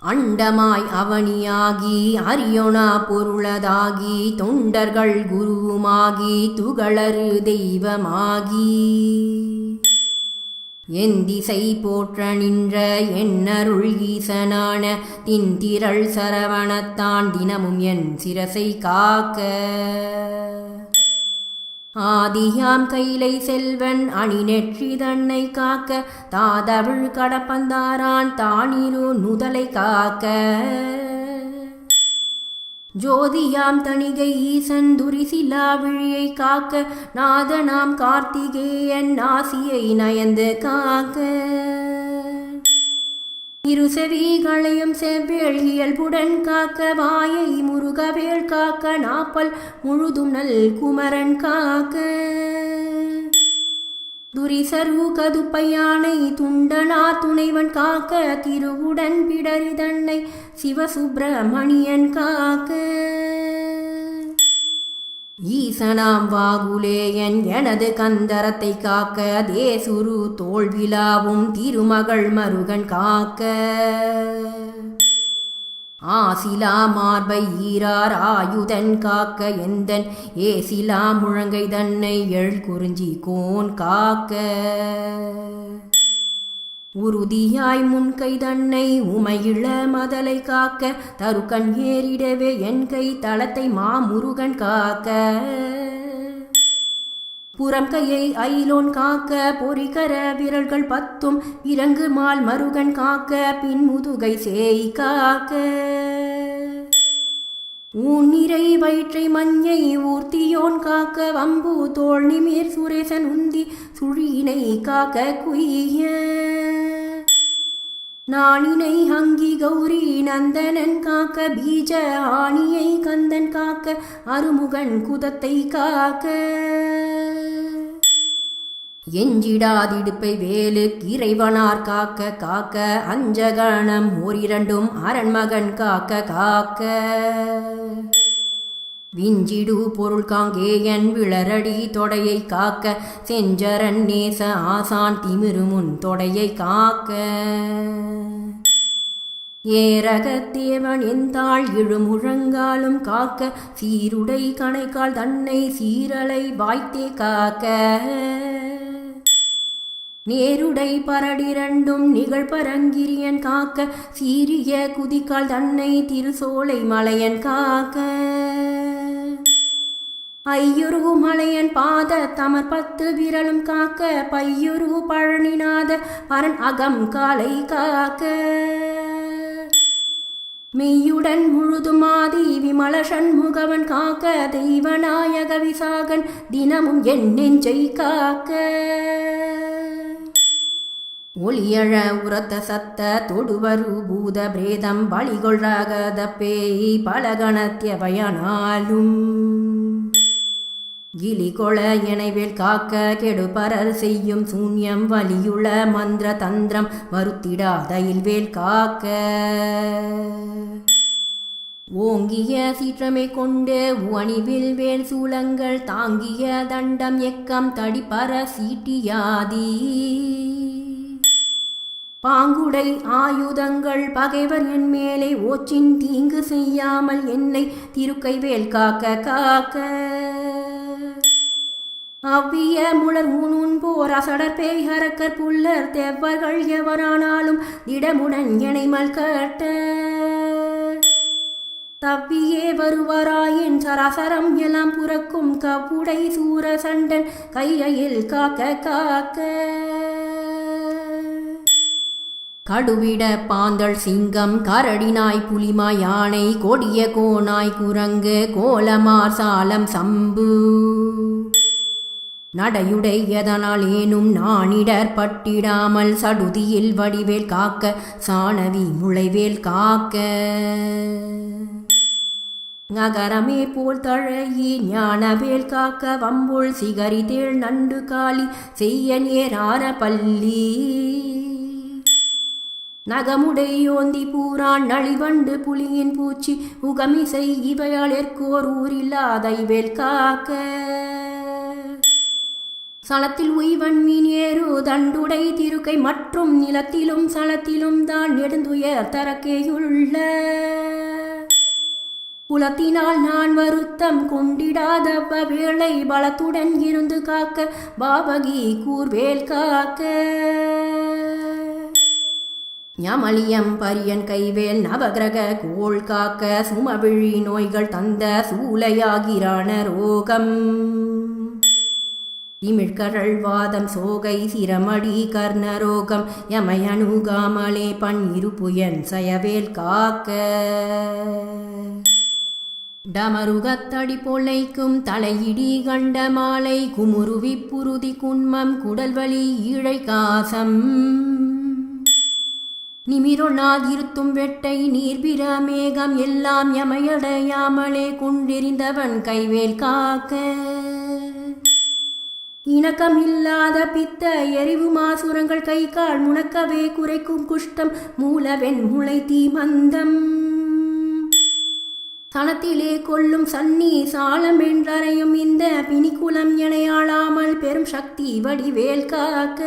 அண்டமாய் அவனியாகி அரியொணா பொருளதாகி தொண்டர்கள் குருவுமாகி துகளறு தெய்வமாகி எந்திசை போற்ற நின்ற என்னருள் ஈசனான தின்திரள் சரவணத்தான் தினமும் என் சிரசை காக்க ஆதியாம் கைலை செல்வன் அணிநெற்றி தன்னை காக்க தாதவிழ் கடப்பந்தாரான் தானிரு நுதலை காக்க ஜோதியாம் தணிகை ஈசன் துரிசிலா விழியை காக்க நாதனாம் கார்த்திகேயன் நாசியை நயந்து காக்க இருசெவிகளையும் செவ்வேள் இயல்புடன் காக்க வாயை முருகவேள் காக்க நாப்பல் முழுதும் நல் குமரன் காக்க துரிசரு கதுப்பையானை துண்டனா துணைவன் காக்க திருவுடன் பிடரி தன்னை சிவசுப்பிரமணியன் காக்க ஈசனாம் வாகுலேயன் எனது கந்தரத்தை காக்க தேசுரு தோல்விழாவும் திருமகள் மருகன் காக்க ஆசிலா மார்பை ஈரார் ஆயுதன் காக்க எந்தன் ஏசிலா முழங்கை தன்னை எழு குறிஞ்சி கோன் காக்க உறுதியாய் முன்கை தன்னை உமையிள மதலை காக்க தருக்கண் ஏறிடவே என் கை தளத்தை மாமுருகன் காக்க புறம் கையை ஐலோன் காக்க பொறிகர விரல்கள் 10 இறங்கு மால் மருகன் காக்க பின் முதுகை சேய் காக்க ஊன்னிறை வயிற்றை மஞ்சை ஊர்த்தியோன் காக்க வம்பு தோள் நிமிர் சுரேசன் உந்தி சுழியினை காக்க குய்ய நாணினை ஹங்கி கௌரி நந்தனன் காக்க பீஜ ஆணியை கந்தன் காக்க அருமுகன் குதத்தை காக்க எஞ்சிடாதிடுப்பை வேலு இறைவனார் காக்க காக்க அஞ்சகணம் ஓரிரண்டும் அரண்மகன் காக்க காக்க விஞ்சிடு பொருள் காங்கேயன் விளரடி தொடையை காக்க செஞ்சரன் நேச ஆசான் திமிருமுன் தொடையை காக்க ஏரகத்தேவன் எந்தாள் இழுமுழங்காலும் காக்க சீருடை கணைக்கால் தன்னை சீரலை வாய்த்தே காக்க நேருடை பரடிரண்டும் நிகழ்பரங்கிரியன் காக்க சீரிய குதிக்கால் தன்னை திருசோலை மலையன் காக்க ஐயுரு மலையன் பாத தமர் 10 விரலும் காக்க பையுரு பழனிநாத பரன் அகம் காலை காக்க மெய்யுடன் முழுதுமாதி விமல சண்முகவன் காக்க தெய்வநாயக விசாகன் தினமும் என் நெஞ்சை காக்க ஒளியழ உரத்த சத்த தொடுவரு பூத பிரேதம் பலிகொள் ரகத பேய் பலகணத்திய பயனாலும் கிளிகொள எனைவேல் காக்க கெடுபரர் செய்யும் சூன்யம் வலியுள மந்திர தந்திரம் வருத்திடாதையில் காக்க ஓங்கிய சீற்றமை கொண்டு அணிவில் வேல் சூலங்கள் தாங்கிய தண்டம் எக்கம் தடிப்பர சீட்டியாதி பாங்குடை ஆயுதங்கள் பகைவர் என் மேலே ஓச்சின் தீங்கு செய்யாமல் என்னை திருக்கைவேல் காக்க காக்க அவ்விய முளர் ஊனுன் போர் அசடர் பேய் ஹரக்கர் புல்லர் தெவ்வர்கள் எவரானாலும் திடமுடன் எனைமல் கட்ட தவ்வியே வருவராயின் சராசரம் எல்லாம் புறக்கும் கவ்வுடை சூர சண்டன் கையில் காக்க காக்க கடுவிட பாந்தள் சிங்கம் கரடினாய் புலிமாய் யானை கொடிய கோனாய் குரங்கு கோலமார் சாலம் சம்பு நடையுடை எதனால் ஏனும் நானிடர் பட்டிடாமல் சடுதியில் வடிவேல் காக்க சாணவி முளைவேல் காக்க நகரமே போல் தழையி ஞானவேல் காக்க வம்புள் சிகரி தேள் நண்டு காளி செய்ய நேரான பள்ளி நகமுடையோந்தி பூரான் நளிவண்டு புலியின் பூச்சி உகமிசை இவையாள் எற்கோர் ஊரில்லாதை வேல் காக்க சலத்தில் உய்வன் மீன் ஏறு தண்டுடை திருக்கை மற்றும் நிலத்திலும் சலத்திலும் தான் நெடுந்துயர் தரக்கேயுள்ள குலத்தினால் நான் வருத்தம் கொண்டிடாத வேளை பலத்துடன் இருந்து காக்க பாவகி கூர்வேல் காக்க ஞமலியம் பரியன் கைவேல் நவகிரக கோள் காக்க சுமவிழி நோய்கள் தந்த சூளையாகிறான ரோகம் திமிழ்கரள் வாதம் சோகை சிரமடி கர்ணரோகம் யமயனுகாமலே பன்னிருப்புயன் சயவேல் காக்க டமருகத்தடி பொல்லைக்கும் தலையிடி கண்ட மாலை குமுருவி புருதி குன்மம் குடல்வலி ஈழை காசம் நிமிரொண்ணாதிருத்தும் வெட்டை நீர்பிர மேகம் எல்லாம் யமையடையாமலே கொண்டெறிந்தவன் கைவேல் காக்க இணக்கமில்லாத பித்த எரிவு மாசுரங்கள் கை கால் முணக்கவே குறைக்கும் குஷ்டம் மூலவெண் முளை தீமந்தம் தனத்திலே கொள்ளும் சன்னி சாலம் என்றறையும் இந்த பிணிக்குலம் எனையாளாமல் பெரும் சக்தி வடிவேல் காக்க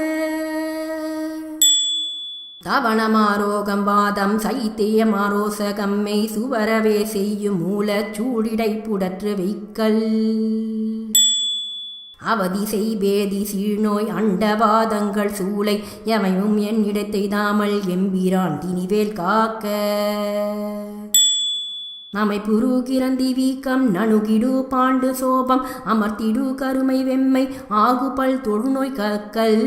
தவணமாரோகம் வாதம் சைத்தியமாரோசகம்மை சுவரவே செய்யும் மூலச் சூடிடை புடற்று வைக்கல் அவதி செய்பேதி சீழ்நோய் அண்டவாதங்கள் சூளை எமையும் என் இடத்தை தாமல் எம்பிரான் திணிவேல் காக்க நமை புரு கிரந்தி வீக்கம் நணுகிடு பாண்டு சோபம் அமர்த்திடு கருமை வெம்மை ஆகுபல் தொழுநோய் கற்கள்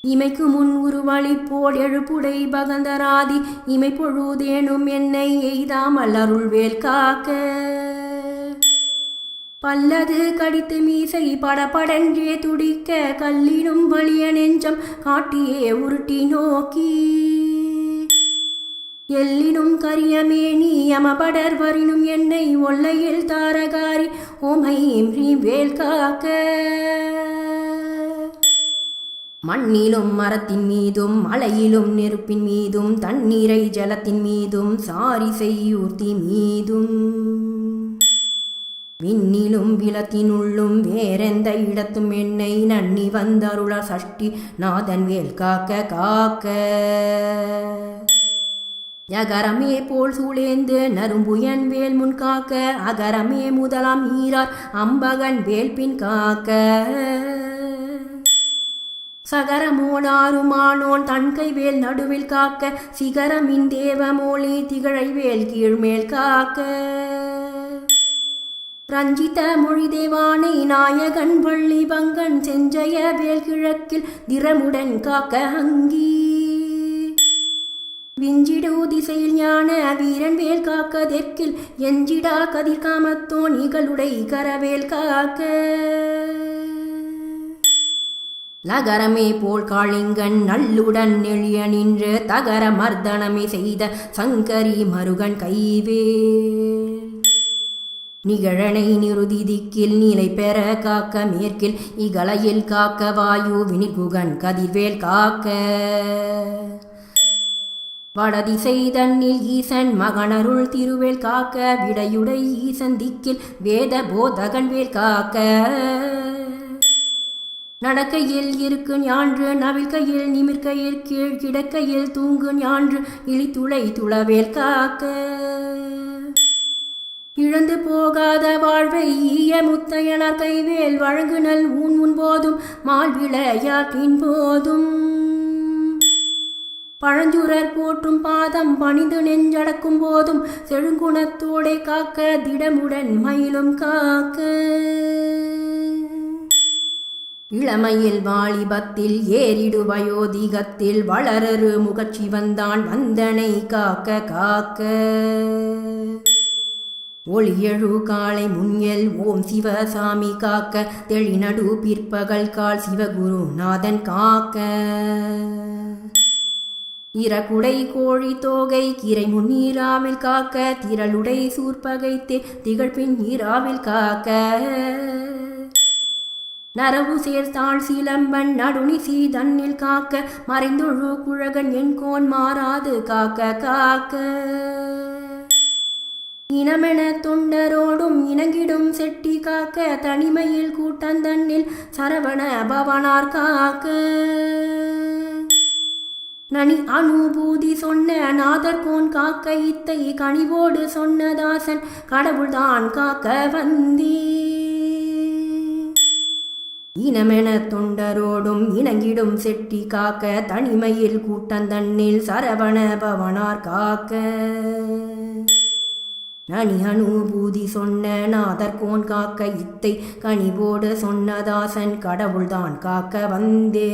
இமைக்கு முன் உருவழி போல் எழுப்புடை பகந்தராதி இமை பொழுதேனும் என்னை எய்தாமல் அருள்வேல் காக்க பல்லது கடித்து மீசை படபடன்றே துடிக்க கல்லினும் வலிய நெஞ்சம் காட்டியே உருட்டி நோக்கி எல்லினும் கரியமேனி யமபடர் வரினும் என்னை ஒல்லையில் தாரகாரி ஓமை வேல் காக்க மண்ணிலும் மரத்தின் மீதும் மலையிலும் நெருப்பின் மீதும் தண்ணீரை ஜலத்தின் மீதும் சாரி செய்யூர்த்தி மீதும் விண்ணிலும் விளத்தினுள்ளும் வேறெந்த இடத்தும் என்னை நன்னி வந்தருள சஷ்டி நாதன் வேல் காக்க காக்க யகரமே போல் சூழேந்து நரும்புயன் வேல் முன் காக்க அகரமே முதலாம் ஈரார் அம்பகன் வேல் பின் காக்க சகரமோனாருமானோன் தன்கை வேல் நடுவில் காக்க சிகரமின் தேவமோலி திகழை வேல் கீழ்மேல் காக்க ரஞ்சித மொழி தேவானை நாயகன் வள்ளி பங்கன் செஞ்சய வேல் கிழக்கில் திறமுடன் காக்க அங்கி விஞ்சிடு திசையில் ஞான வீரன் வேல் காக்க தெற்கில் எஞ்சிடா கதிர்காமத்தோன் இகளுடை கரவேல் காக்க நகரமே போல் காளிங்கன் நல்லுடன் நெளிய நின்று தகர மர்தனமே செய்த சங்கரி மருகன் கைவேல் நிகழனை நிருதி திக்கில் நிலை பெற காக்க மேற்கில் இகலையில் காக்க வாயு வினிகுகன் கதிர்வேல் காக்க வடதிசை தன்னில் ஈசன் மகனருள் திருவேல் காக்க விடையுடை ஈசன் திக்கில் வேத போதகன் வேல் காக்க நடக்கையில் இருக்கு ஞான்று நவிழ்கையில் நிமிர்கையில் கீழ் கிடக்கையில் தூங்கு ஞான்று இழித்துளை துளவேல் காக்க இழந்து போகாத வாழ்வை ஈய முத்தையனார் கைவேல் வழங்குனல் ஊன் முன்போதும் மால் விளையாட்டின் போதும் பழஞ்சுரர் போற்றும் பாதம் பணிந்து நெஞ்சடக்கும் போதும் செழுங்குணத்தோடே காக்க திடமுடன் மயிலும் காக்க இளமையில் வாலிபத்தில் ஏறிடு வயோதிகத்தில் வளரரு முகச்சி வந்தான் வந்தனை காக்க காக்க ஒளியழு காலை முன்யல் ஓம் சிவசாமி காக்க தெளிநடு பிற்பகல் கால் சிவகுரு நாதன் காக்க இறகுடை கோழி தோகை கிரை முன்னீராவில் காக்க திரளுடை சூர்பகைத்தே திகழ்பின் ஈராவில் காக்க நரவு சேர்த்தாள் சிலம்பன் நடுநிசி தன்னில் காக்க மறைந்தொழு குழகன் என் கோன் மாறாது காக்க காக்க இனமென தொண்டரோடும் இணங்கிடும் செட்டி காக்க தனிமையில் கூட்டந்தன்னில் சரவண பவனார் காக்க நனி அனுபூதி சொன்ன நாதர்கோன் காக்க இத்தை கனிவோடு சொன்னதாசன் கடவுள்தான் காக்க வந்தே இனமென தொண்டரோடும் இணங்கிடும் செட்டி காக்க தனிமையில் கூட்டந்தன்னில் சரவண பவனார் காக்க நனி அனுபூதி சொன்ன நாதர்கோன் காக்க இத்தை கனிவோடு சொன்னதாசன் கடவுள்தான் காக்க வந்தே